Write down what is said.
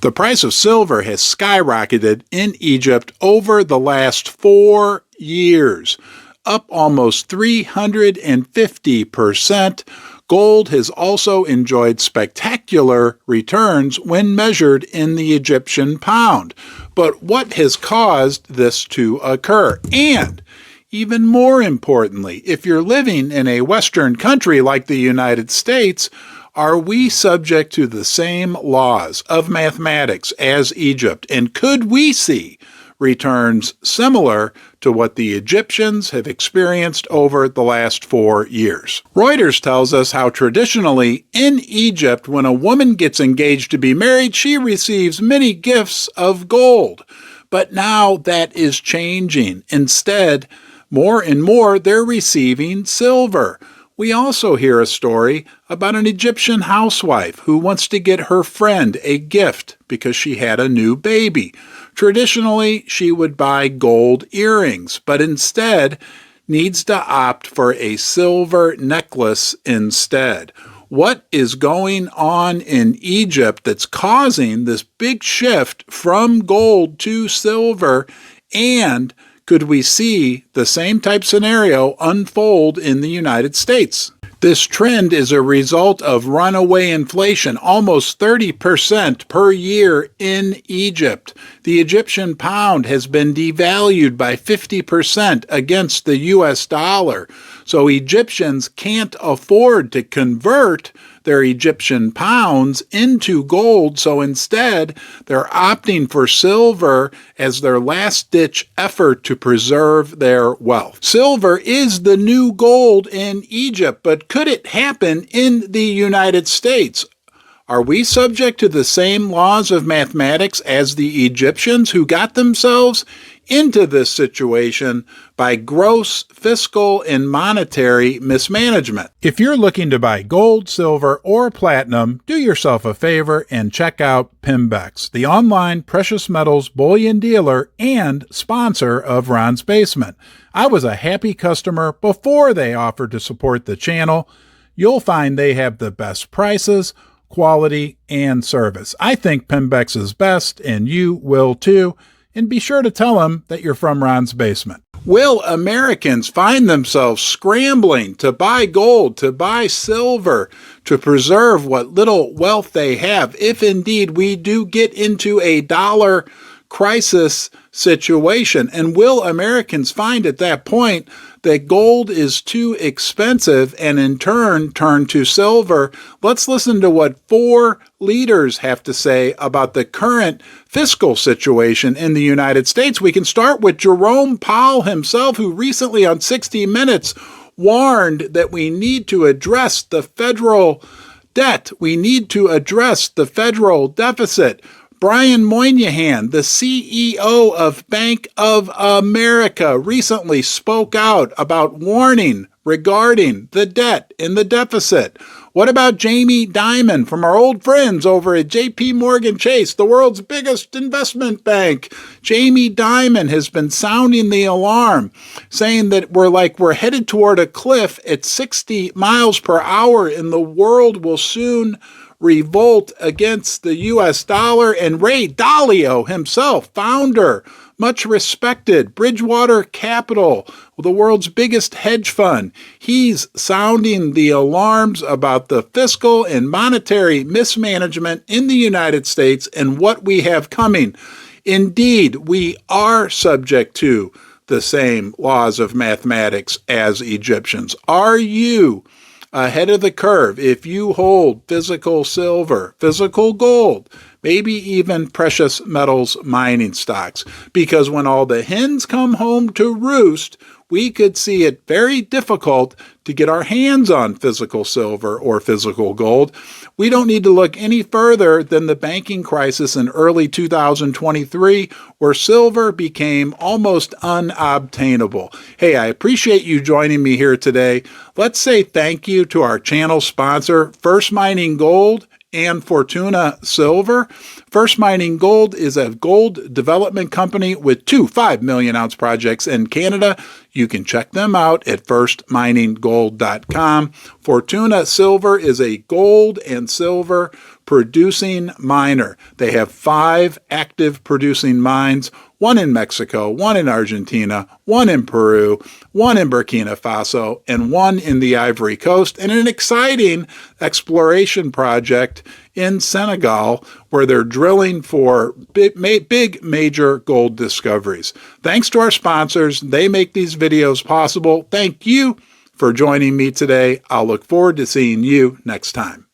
The price of silver has skyrocketed in Egypt over the last 4 years, up almost 350%. Gold has also enjoyed spectacular returns when measured in the Egyptian pound. But what has caused this to occur? And even more importantly, if you're living in a Western country like the United States, are we subject to the same laws of mathematics as Egypt? And could we see returns similar to what the Egyptians have experienced over the last 4 years? Reuters tells us how traditionally in Egypt, when a woman gets engaged to be married, she receives many gifts of gold. But now that is changing. Instead, more and more, they're receiving silver. We also hear a story about an Egyptian housewife who wants to get her friend a gift because she had a new baby. Traditionally, she would buy gold earrings, but instead needs to opt for a silver necklace instead. What is going on in Egypt that's causing this big shift from gold to silver, and could we see the same type scenario unfold in the United States? This trend is a result of runaway inflation, almost 30% per year in Egypt. The Egyptian pound has been devalued by 50% against the US dollar. So Egyptians can't afford to convert their Egyptian pounds into gold, so instead they're opting for silver as their last-ditch effort to preserve their wealth. Silver is the new gold in Egypt, but could it happen in the United States? Are we subject to the same laws of mathematics as the Egyptians who got themselves into this situation by gross fiscal and monetary mismanagement? If you're looking to buy gold, silver, or platinum, do yourself a favor and check out Pimbex, the online precious metals bullion dealer and sponsor of Ron's Basement. I was a happy customer before they offered to support the channel. You'll find they have the best prices, quality, and service. I think Pimbex is best, and you will too. And be sure to tell them that you're from Ron's Basement. Will Americans find themselves scrambling to buy gold, to buy silver, to preserve what little wealth they have, if indeed we do get into a dollar crisis situation? And will Americans find at that point that gold is too expensive and in turn turn to silver? Let's listen to what 4 leaders have to say about the current fiscal situation in the United States. We can start with Jerome Powell himself, who recently on 60 Minutes warned that we need to address the federal debt. We need to address the federal deficit. Brian Moynihan, the CEO of Bank of America, recently spoke out about warning regarding the debt and the deficit. What about Jamie Dimon from our old friends over at JP Morgan Chase, the world's biggest investment bank? Jamie Dimon has been sounding the alarm, saying that we're headed toward a cliff at 60 miles per hour and the world will soon revolt against the U.S. dollar. And Ray Dalio himself, founder, much respected, Bridgewater Capital, the world's biggest hedge fund, he's sounding the alarms about the fiscal and monetary mismanagement in the United States and what we have coming. Indeed, we are subject to the same laws of mathematics as Egyptians. Are you ahead of the curve if you hold physical silver, physical gold, maybe even precious metals mining stocks? Because when all the hens come home to roost, we could see it very difficult to get our hands on physical silver or physical gold. We don't need to look any further than the banking crisis in early 2023, where silver became almost unobtainable. Hey, I appreciate you joining me here today. Let's say thank you to our channel sponsor, First Mining Gold and Fortuna Silver. First Mining Gold is a gold development company with 2 5 million ounce projects in Canada. You can check them out at firstmininggold.com. Fortuna Silver is a gold and silver producing miner. They have 5 active producing mines, one in Mexico, one in Argentina, one in Peru, one in Burkina Faso, and one in the Ivory Coast, and an exciting exploration project in Senegal where they're drilling for big major gold discoveries. Thanks to our sponsors. They make these videos possible. Thank you for joining me today. I'll look forward to seeing you next time.